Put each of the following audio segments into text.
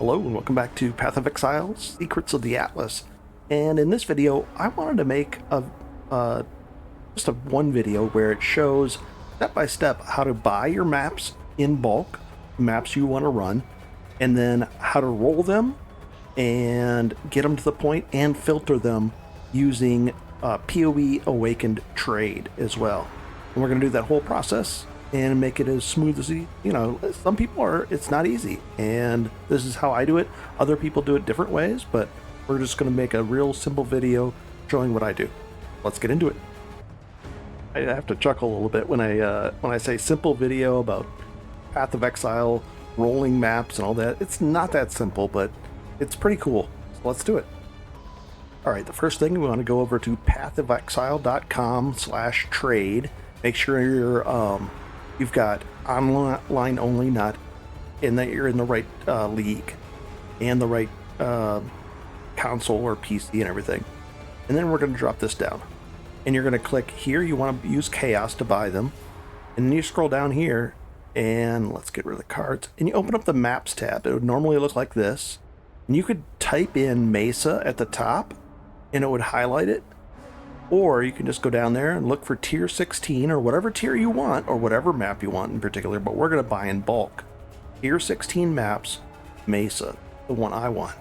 Hello and welcome back to Path of Exile, Secrets of the Atlas. And in this video, I wanted to make just a one video where it shows step by step how to buy your maps in bulk, maps you want to run, and then how to roll them and get them to the point and filter them using PoE Awakened Trade as well. And we're going to do that whole process and make it as smooth as some people it's not easy, and this is how I do it. Other people do it different ways, but we're just going to make a real simple video showing what I do. Let's get into it. I have to chuckle a little bit when I say simple video about Path of Exile, rolling maps and all that. It's not that simple, but it's pretty cool. So let's do it. All right, the first thing, we want to go over to pathofexile.com/trade. Make sure you've got online only, not in that you're in the right league and the right console or PC and everything. And then we're going to drop this down, and you're going to click here. You want to use Chaos to buy them, and then you scroll down here, and let's get rid of the cards, and you open up the Maps tab. It would normally look like this, and you could type in Mesa at the top, and it would highlight it. Or you can just go down there and look for tier 16 or whatever tier you want, or whatever map you want in particular, but we're going to buy in bulk. Tier 16 maps, Mesa, the one I want.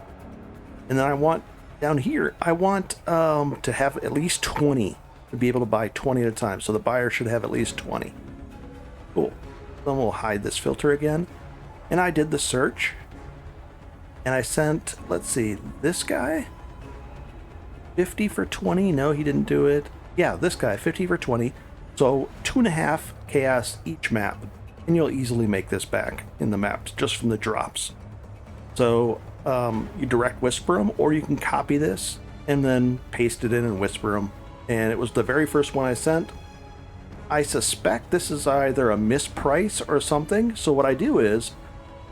And then I want, down here, I want to have at least 20, to be able to buy 20 at a time. So the buyer should have at least 20. Cool. Then we'll hide this filter again. And I did the search. And I sent, let's see, this guy? 50 for 20. No, he didn't do it. Yeah, this guy, 50 for 20. So 2.5 chaos each map, and you'll easily make this back in the maps just from the drops. So you direct whisper them, or you can copy this and then paste it in and whisper them. And it was the very first one I sent. I suspect this is either a misprice or something. So what I do is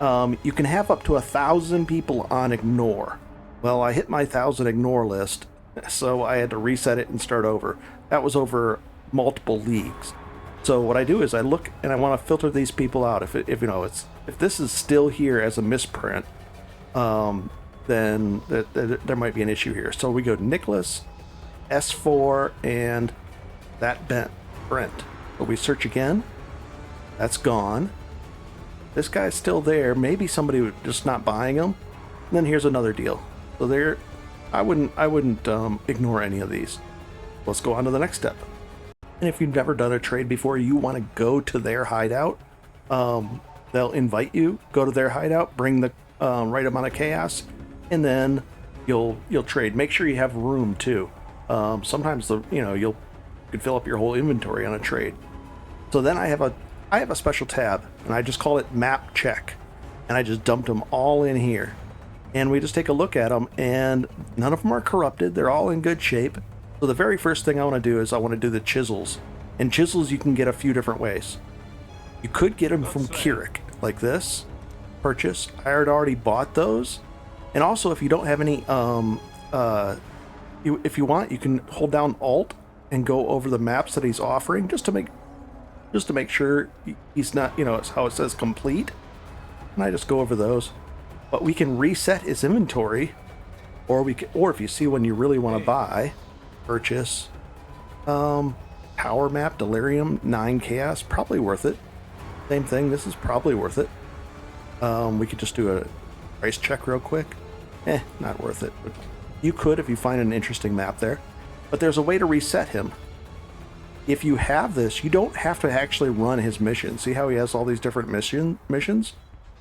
you can have up to 1,000 people on ignore. Well, I hit my 1,000 ignore list, so I had to reset it and start over. That was over multiple leagues. So what I do is I look and I want to filter these people out. If this is still here as a misprint, then there might be an issue here. So we go to Nicholas, S4, and that Brent. So we search again. That's gone. This guy's still there. Maybe somebody was just not buying them. And then here's another deal. So there. I wouldn't ignore any of these. Let's go on to the next step. And if you've never done a trade before, you want to go to their hideout. They'll invite you. Go to their hideout. Bring the right amount of chaos, and then you'll trade. Make sure you have room too. Sometimes you could fill up your whole inventory on a trade. So then I have a special tab, and I just call it Map Check, and I just dumped them all in here. And we just take a look at them, and none of them are corrupted. They're all in good shape. So the very first thing I want to do is I want to do the chisels. And chisels you can get a few different ways. You could get them from Keurig, like this. Purchase. I had already bought those. And also, if you don't have any, if you want, you can hold down Alt and go over the maps that he's offering, just to make sure he's not, it's how it says complete. And I just go over those. But we can reset his inventory, or if you see one you really want to buy, purchase. Power map, Delirium, 9 chaos, probably worth it. Same thing, this is probably worth it. We could just do a price check real quick. Not worth it. But you could if you find an interesting map there. But there's a way to reset him. If you have this, you don't have to actually run his mission. See how he has all these different missions?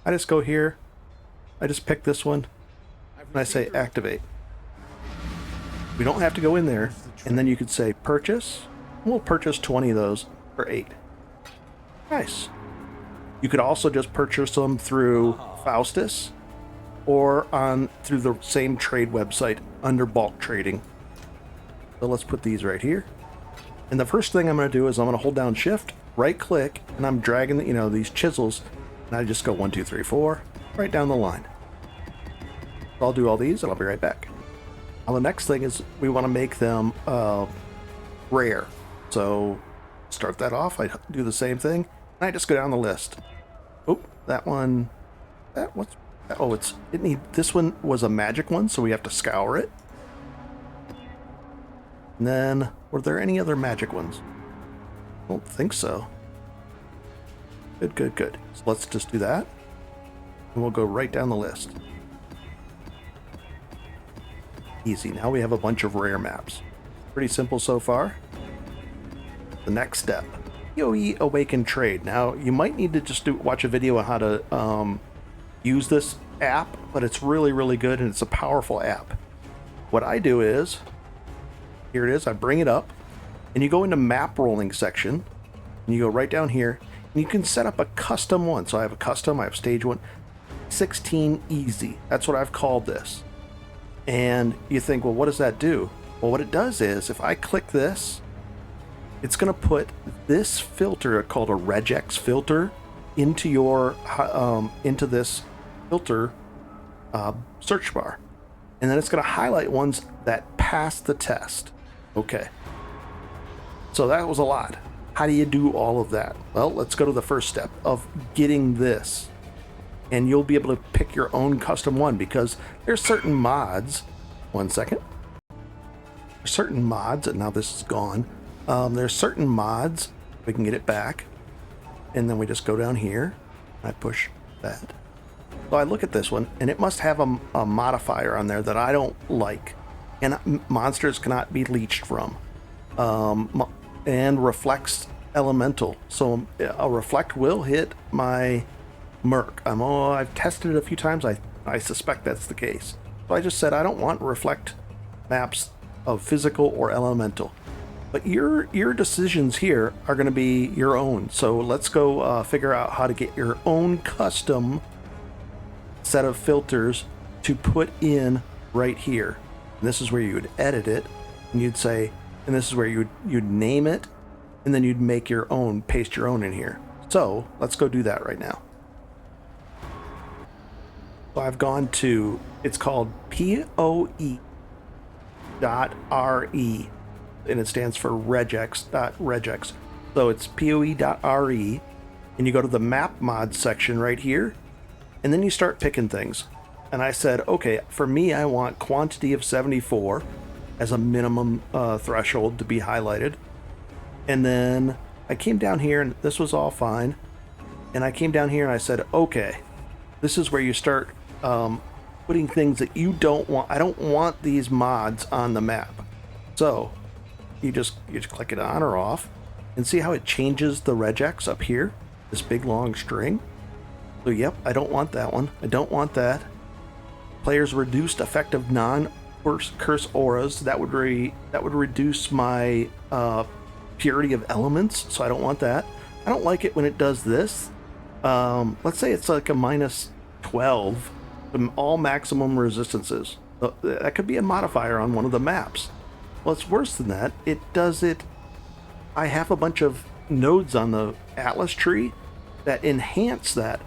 I just go here. I just pick this one, and I say activate. We don't have to go in there, and then you could say purchase. We'll purchase 20 of those for 8. Nice. You could also just purchase them through Faustus, or through the same trade website under bulk trading. So let's put these right here. And the first thing I'm going to do is I'm going to hold down Shift, right click, and I'm dragging these chisels, and I just go 1, 2, 3, 4. Right down the line. I'll do all these and I'll be right back. Now the next thing is we want to make them rare. So start that off. I do the same thing, and I just go down the list. Oh, that one. That Oh, this one was a magic one, so we have to scour it. And then, were there any other magic ones? I don't think so. Good. So let's just do that. And we'll go right down the list. Easy. Now we have a bunch of rare maps. Pretty simple so far. The next step. PoE Awaken Trade. Now, you might need to just watch a video on how to use this app, but it's really, really good, and it's a powerful app. What I do is, here it is, I bring it up, and you go into map rolling section, and you go right down here, and you can set up a custom one. So I have a custom, I have stage 1, 16 easy. That's what I've called this. And you think, well, what does that do? Well, what it does is, if I click this, it's going to put this filter called a regex filter into your into this filter search bar, and then it's going to highlight ones that pass the test. Okay, so that was a lot. How do you do all of that? Well, let's go to the first step of getting this, and you'll be able to pick your own custom one, because there's certain mods. One second. There's certain mods, and now this is gone. There's certain mods. We can get it back, and then we just go down here. I push that. So I look at this one, and it must have a modifier on there that I don't like, and monsters cannot be leached from, and reflects elemental. So a reflect will hit my merc. I've tested it a few times. I suspect that's the case. So I just said I don't want reflect maps of physical or elemental. But your decisions here are going to be your own. So let's go figure out how to get your own custom set of filters to put in right here. And this is where you would edit it, and you'd say, and this is where you'd name it, and then you'd make your own, paste your own in here. So let's go do that right now. So I've gone to, it's called PoE.RE, and it stands for regex.regex. So it's PoE.RE, and you go to the map mod section right here, and then you start picking things. And I said, okay, for me, I want quantity of 74 as a minimum threshold to be highlighted. And then I came down here, and this was all fine. And I came down here and I said, okay, this is where you start putting things that you don't want. I don't want these mods on the map. So you just click it on or off, and see how it changes the regex up here, this big long string. So yep, I don't want that one. I don't want that. Players reduced effective non-curse auras. That would reduce my purity of elements. So I don't want that. I don't like it when it does this. Let's say it's like a minus 12 from all maximum resistances. That could be a modifier on one of the maps. Well, it's worse than that. It does it. I have a bunch of nodes on the Atlas tree that enhance that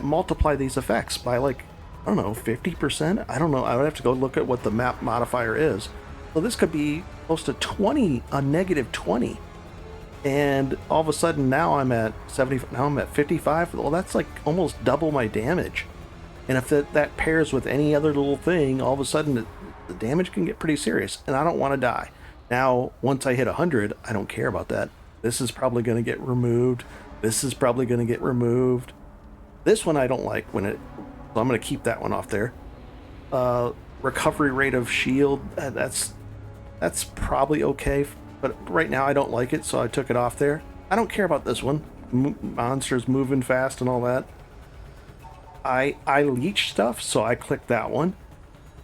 multiply these effects by, like, I don't know, 50%. I don't know. I would have to go look at what the map modifier is. So this could be close to 20, a negative 20. And all of a sudden now I'm at 70. Now I'm at 55. Well, that's like almost double my damage. And if that pairs with any other little thing, all of a sudden the damage can get pretty serious, and I don't want to die. Now, once I hit 100, I don't care about that. This is probably going to get removed. This is probably going to get removed. This one I don't like so I'm going to keep that one off there. Recovery rate of shield, that's probably okay, but right now I don't like it, so I took it off there. I don't care about this one. Monsters moving fast and all that. I leech stuff, so I click that one.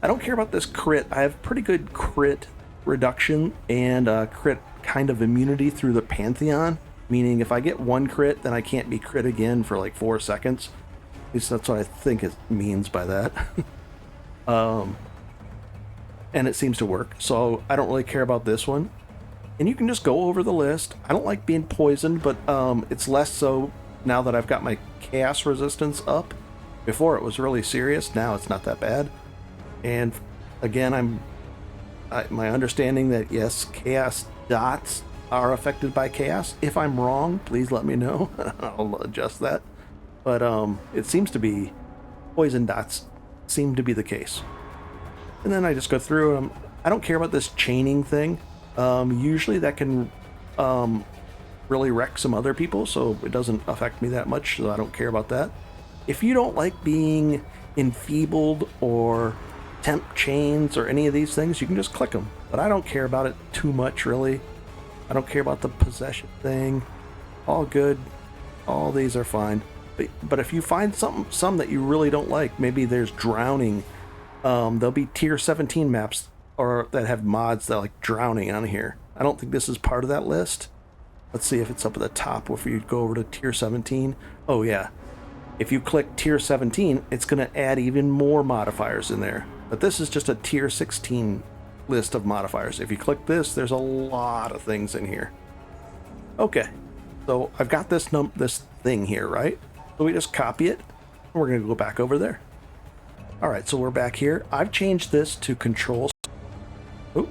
I don't care about this crit. I have pretty good crit reduction and crit kind of immunity through the Pantheon, meaning if I get one crit, then I can't be crit again for like 4 seconds. At least that's what I think it means by that. And it seems to work, so I don't really care about this one. And you can just go over the list. I don't like being poisoned, but it's less so now that I've got my chaos resistance up. Before it was really serious. Now it's not that bad. And again, my understanding that yes, chaos dots are affected by chaos. If I'm wrong, please let me know. I'll adjust that. But it seems to be poison dots seem to be the case. And then I just go through them. I don't care about this chaining thing. Usually that can really wreck some other people, so it doesn't affect me that much, so I don't care about that. If you don't like being enfeebled or temp chains or any of these things, you can just click them. But I don't care about it too much, really. I don't care about the possession thing. All good. All these are fine. But if you find some that you really don't like, maybe there's drowning. There'll be tier 17 maps or that have mods that like drowning on here. I don't think this is part of that list. Let's see if it's up at the top if you go over to tier 17. Oh yeah. If you click tier 17, it's going to add even more modifiers in there. But this is just a tier 16 list of modifiers. If you click this, there's a lot of things in here. Okay. So I've got this thing here, right? So we just copy it. And we're going to go back over there. All right, so we're back here. I've changed this to control. Oh,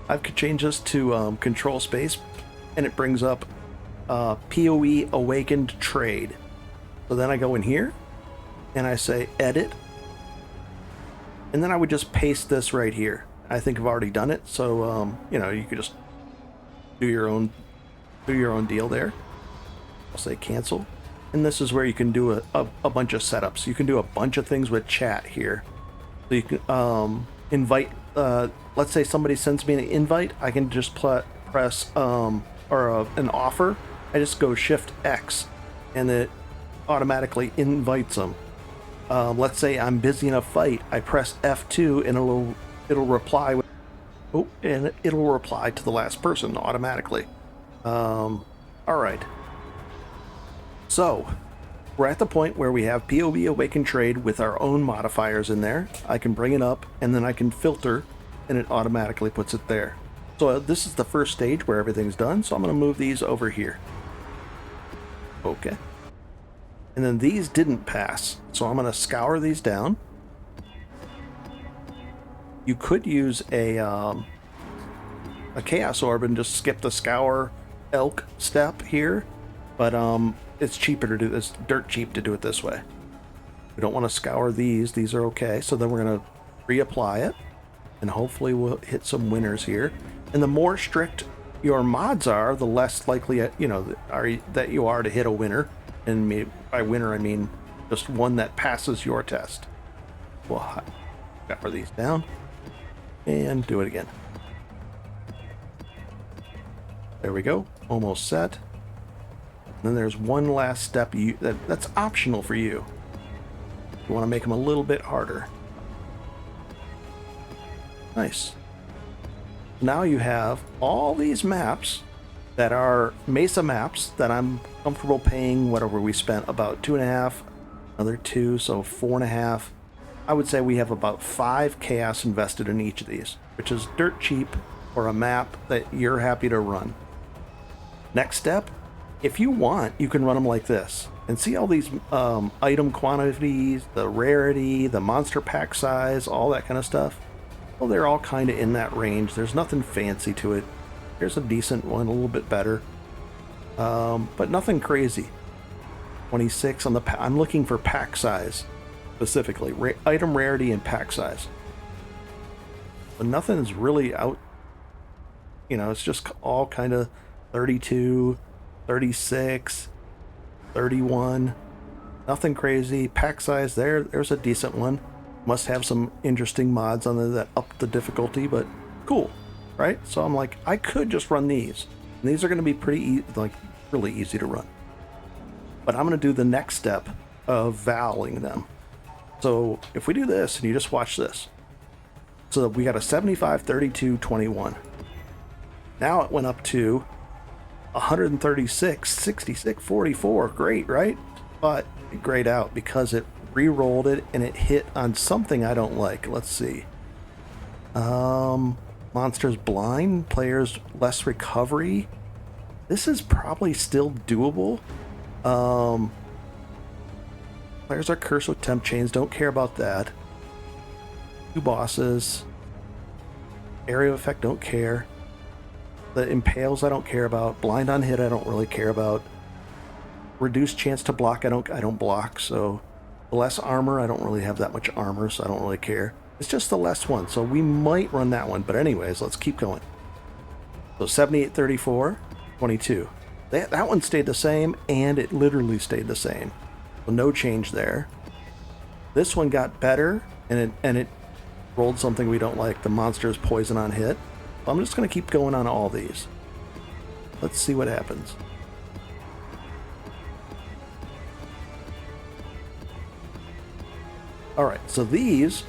I've changed this to control space, and it brings up PoE Awakened Trade. So then I go in here, and I say edit, and then I would just paste this right here. I think I've already done it, so you know, you could just do your own deal there. I'll say cancel. And this is where you can do a bunch of setups. You can do a bunch of things with chat here. So you can invite, let's say somebody sends me an invite, I can just press an offer. I just go Shift X and it automatically invites them. Let's say I'm busy in a fight, I press F2 and it'll reply with, and it'll reply to the last person automatically. All right. So, we're at the point where we have PoE Awakened Trade with our own modifiers in there. I can bring it up, and then I can filter, and it automatically puts it there. So this is the first stage where everything's done, so I'm going to move these over here. Okay. And then these didn't pass, so I'm going to scour these down. You could use a Chaos Orb and just skip the Scour Elk step here, but it's cheaper to do this, dirt cheap to do it this way. We don't want to scour these are okay. So then we're going to reapply it, and hopefully we'll hit some winners here. And the more strict your mods are, the less likely, you know, that you are to hit a winner. And by winner, I mean just one that passes your test. We'll scour these down and do it again. There we go, almost set. Then there's one last step that's optional for you. You want to make them a little bit harder. Nice. Now you have all these maps that are Mesa maps that I'm comfortable paying whatever we spent, about 2.5, another 2, so 4.5. I would say we have about 5 chaos invested in each of these, which is dirt cheap for a map that you're happy to run. Next step, if you want, you can run them like this and see all these item quantities, the rarity, the monster pack size, all that kind of stuff. Well, they're all kind of in that range. There's nothing fancy to it. Here's a decent one, a little bit better, but nothing crazy. 26 on the I'm looking for pack size specifically, item rarity and pack size. But nothing is really out. You know, it's just all kind of 32. 36, 31, nothing crazy. Pack size there's a decent one. Must have some interesting mods on there that up the difficulty, but cool, right? So I'm like, I could just run these. And these are going to be pretty really easy to run. But I'm going to do the next step of valuing them. So if we do this and you just watch this. So we got a 75, 32, 21. Now it went up to 136, 66, 44. Great, right? But it grayed out because it re-rolled it and it hit on something I don't like. Let's see. Monsters blind, players less recovery. This is probably still doable. Players are cursed with temp chains. Don't care about that. 2 bosses. Area effect, don't care. The impales I don't care about. Blind on hit I don't really care about. Reduced chance to block I don't block, so The less armor, I don't really have that much armor, so I don't really care. It's just the less one, so we might run that one. But anyways, let's keep going. So 7834, 22. That one stayed the same, and it literally stayed the same. So no change there. This one got better, and it rolled something we don't like. The monster's poison on hit. So I'm just going to keep going on all these. Let's see what happens. Alright, so these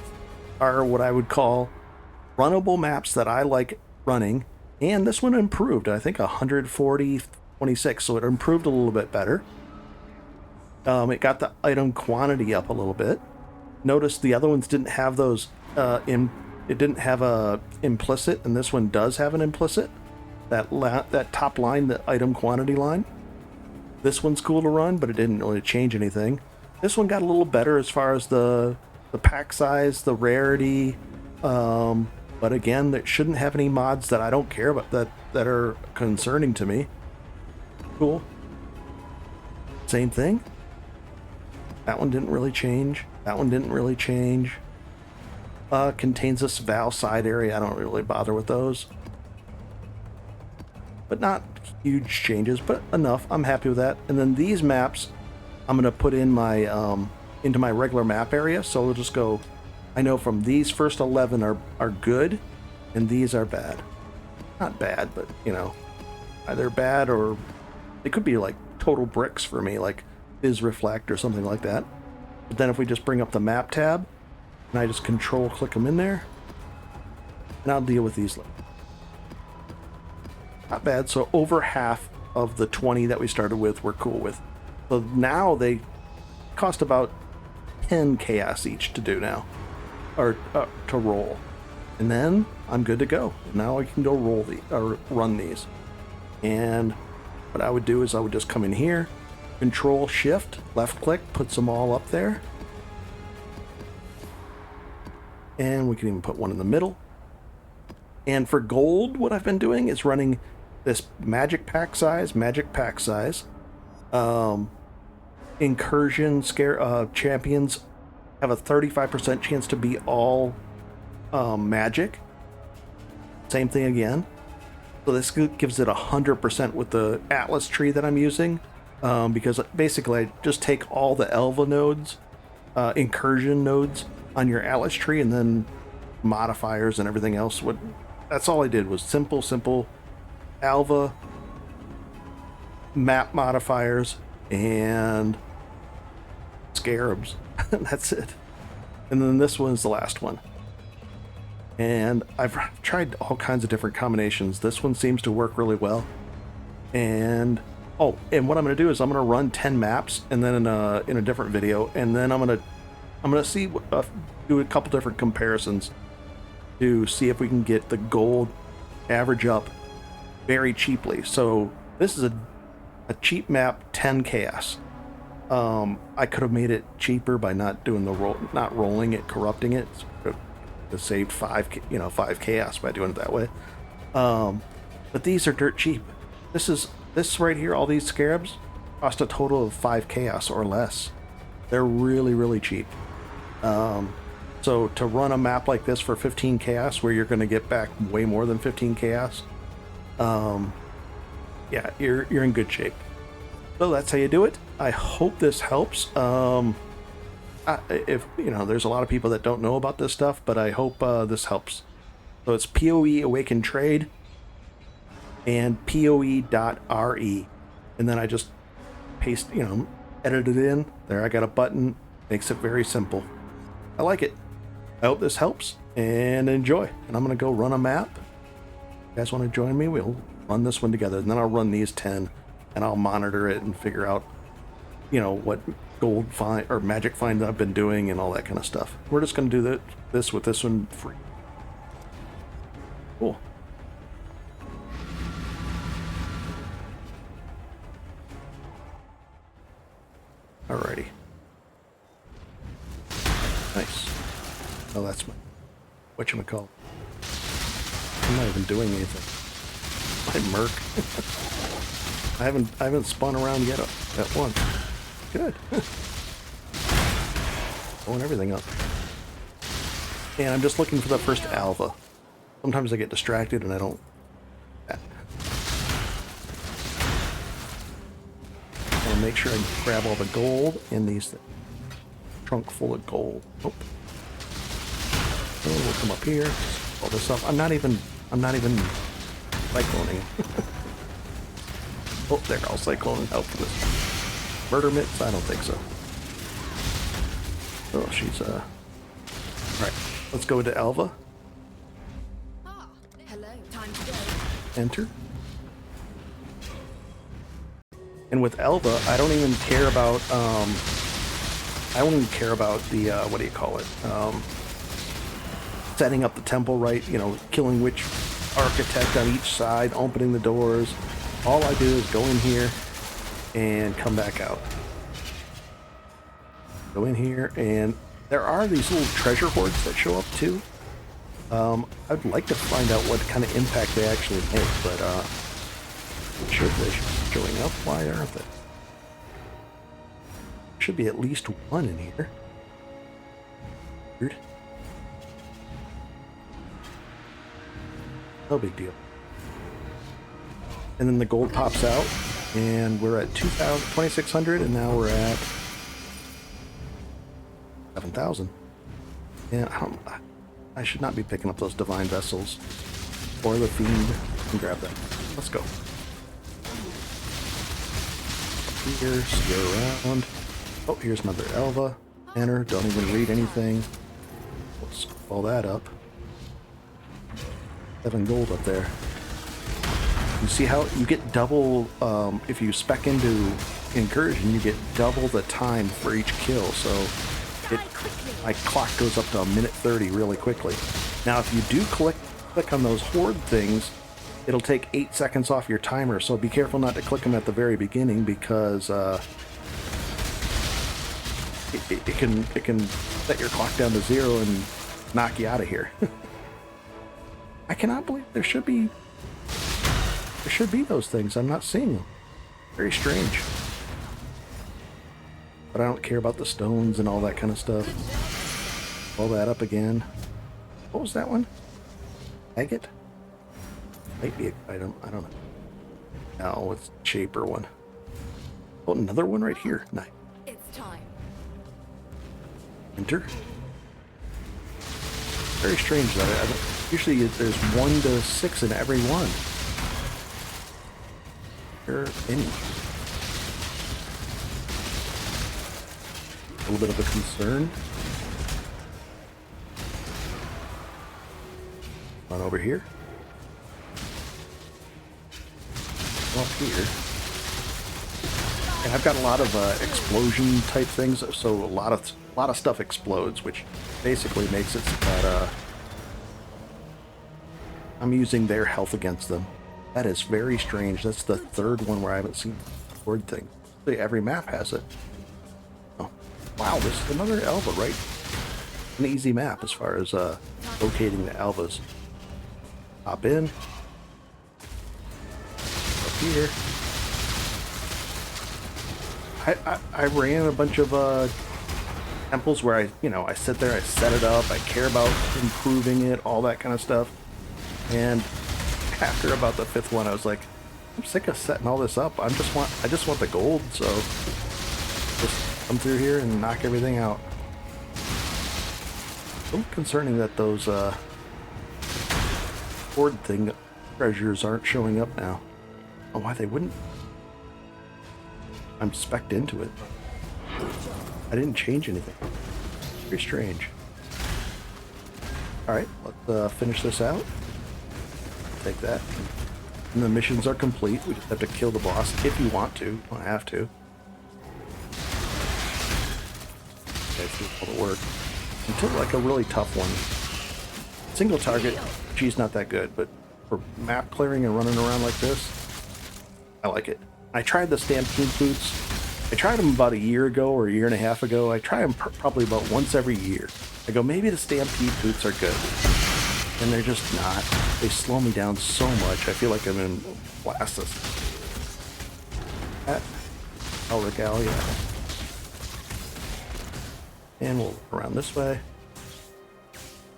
are what I would call runnable maps that I like running. And this one improved, I think 140, 26, so it improved a little bit better. It got the item quantity up a little bit. Notice the other ones didn't have those, it didn't have a implicit, and this one does have an implicit. That top line, the item quantity line. This one's cool to run, but it didn't really change anything. This one got a little better as far as the pack size, the rarity, but again, that shouldn't have any mods that I don't care about that are concerning to me. Cool. Same thing. That one didn't really change. That one didn't really change. Contains this Val side area. I don't really bother with those. But not huge changes, but enough. I'm happy with that. And then these maps, I'm going to put in my into my regular map area. So we'll just go, I know from these first 11 are good, and these are bad. Not bad, but, you know, either bad or they could be like total bricks for me, like Fizz Reflect or something like that. But then if we just bring up the map tab, and I just control click them in there, and I'll deal with these later. Not bad. So over half of the 20 that we started with we're cool with. So now they cost about 10 chaos each to do now, or to roll, and then I'm good to go. Now I can go run these. And what I would do is I would just come in here, control shift left click, puts them all up there, and we can even put one in the middle. And for gold, what I've been doing is running this magic pack size, incursion champions have a 35% chance to be all magic. Same thing again. So this gives it 100% with the Atlas tree that I'm using, because basically I just take all the Elva nodes, incursion nodes on your Atlas tree, and then modifiers and everything else. That's all I did was simple Alva map modifiers and scarabs. That's it. And then this one's the last one. And I've tried all kinds of different combinations. This one seems to work really well. And what I'm going to do is I'm going to run 10 maps, and then in a different video, and then I'm going to see do a couple different comparisons to see if we can get the gold average up very cheaply. So this is a cheap map, 10 chaos. I could have made it cheaper by not doing not rolling it, corrupting it. To save 5 chaos by doing it that way. But these are dirt cheap. This right here, all these scarabs cost a total of 5 chaos or less. They're really, really cheap. So to run a map like this for 15 chaos, where you're going to get back way more than 15 chaos, yeah, you're in good shape. So that's how you do it. I hope this helps. If there's a lot of people that don't know about this stuff, but I hope this helps. So it's PoE Awaken Trade and PoE.re, and then I just paste, edit it in there. I got a button, makes it very simple. I like it. I hope this helps, and enjoy. And I'm gonna go run a map. You guys want to join me? We'll run this one together, and then I'll run these 10, and I'll monitor it and figure out, what gold find or magic find that I've been doing and all that kind of stuff. We're just going to do this with this one free. Cool. Alrighty. Nice. Oh, that's my whatchamacallit. I'm not even doing anything. My merc. I haven't spun around yet at once. Good. blowing everything up. And I'm just looking for the first alpha. Sometimes I get distracted and I don't... I'll make sure I grab all the gold in these trunk full of gold. Oh, we'll come up here. All this up. I'm not even cycloning. Oh, there, I'll cyclone and help with this. Murder mitts? I don't think so. Oh, she's Alright, let's go to Alva. Hello, time to go. Enter. And with Alva, I don't even care about the what do you call it? Setting up the temple right, you know, killing which architect on each side, opening the doors. All I do is go in here and come back out. Go in here, and there are these little treasure hoards that show up too. I'd like to find out what kind of impact they actually make, but should they be showing up? Why aren't they? Should be at least one in here. Weird. No big deal. And then the gold pops out, and we're at 2,600, and now we're at 7,000. And I should not be picking up those divine vessels or the fiend. And grab them. Let's go. Here, steer around. Oh, here's another Alva. Enter. Don't even read anything. Let's pull that up. 7 gold up there. You see how you get double, if you spec into incursion, you get double the time for each kill, so my clock goes up to a minute 30 really quickly. Now if you do click on those horde things, it'll take 8 seconds off your timer, so be careful not to click them at the very beginning, because it can set your clock down to 0 and knock you out of here. I cannot believe there should be those things. I'm not seeing them. Very strange. But I don't care about the stones and all that kind of stuff. Pull that up again. What was that one? Agate? Might be an item. I don't know. No, it's a shaper one. Oh, another one right here. Nice. It's time. Enter. Very strange that usually there's 1 to 6 in every one. Or any. A little bit of a concern. On over here. Up here. And I've got a lot of explosion type things, so a lot of stuff explodes, which basically makes it so that I'm using their health against them. That is very strange. That's the 3rd one where I haven't seen the horde thing. Every map has it. Oh, wow, this is another Alva, right? An easy map as far as locating the Alvas. Hop in. Up here. I ran a bunch of temples where I sit there, I set it up, I care about improving it, all that kind of stuff. And after about the 5th one, I was like, I'm sick of setting all this up. I just want the gold, so just come through here and knock everything out. A little concerning that those horde thing treasures aren't showing up now. Oh, why they wouldn't? I'm spec'd into it. I didn't change anything. Very strange. Alright, let's finish this out. Take that. And the missions are complete. We just have to kill the boss if you want to. You don't have to. Guys do all the work. Until like a really tough one. Single target, she's not that good, but for map clearing and running around like this, I like it. I tried the Stampede boots. I tried them about a year ago or a year and a half ago. I try them probably about once every year. I go, maybe the Stampede boots are good. And they're just not. They slow me down so much. I feel like I'm in Blastus. That, El Regalia. And we'll look around this way.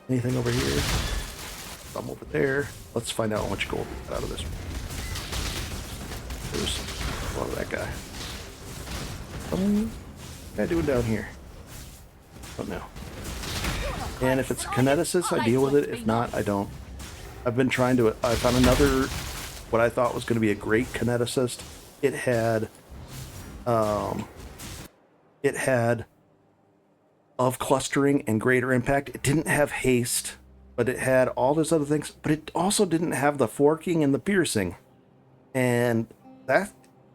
Anything over here? Some over there. Let's find out how much gold we got out of this. There's a lot of that guy. What's guy doing down here? Don't know. And if it's a kineticist, I deal with it. If not, I don't. I've been trying to... I found another... what I thought was going to be a great kineticist. It had... of clustering and greater impact. It didn't have haste, but it had all those other things, but it also didn't have the forking and the piercing. And that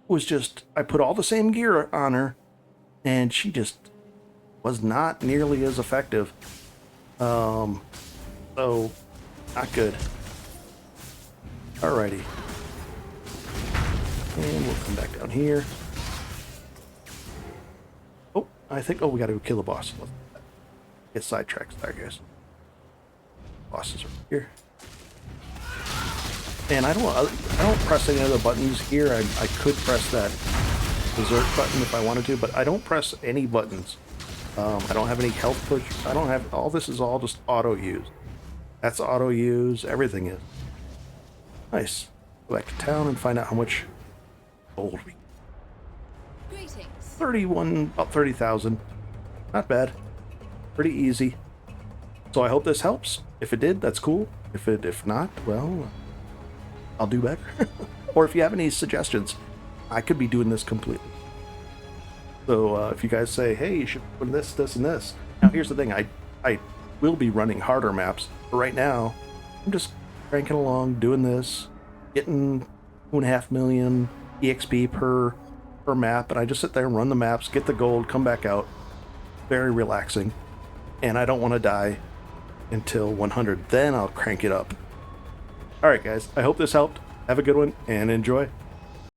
was just, I put all the same gear on her, and she just was not nearly as effective. So, not good. Alrighty. And we'll come back down here. I think, we gotta go kill the boss. Let's get sidetracked there, guys. Bosses are here. And I don't press any other buttons here. I could press that berserk button if I wanted to, but I don't press any buttons. I don't have any health push. I don't have, all this is all just auto use. That's auto use, everything is. Nice. Go back to town and find out how much gold we 31, about 30,000. Not bad. Pretty easy. So I hope this helps. If it did, that's cool. If not, well, I'll do better. Or if you have any suggestions, I could be doing this completely. So if you guys say, hey, you should put this, this, and this. Now here's the thing. I will be running harder maps. But right now, I'm just cranking along, doing this, getting 2.5 million EXP per map, and I just sit there and run the maps, get the gold, come back out. Very relaxing. And I don't want to die until 100. Then I'll crank it up. Alright guys, I hope this helped. Have a good one and enjoy.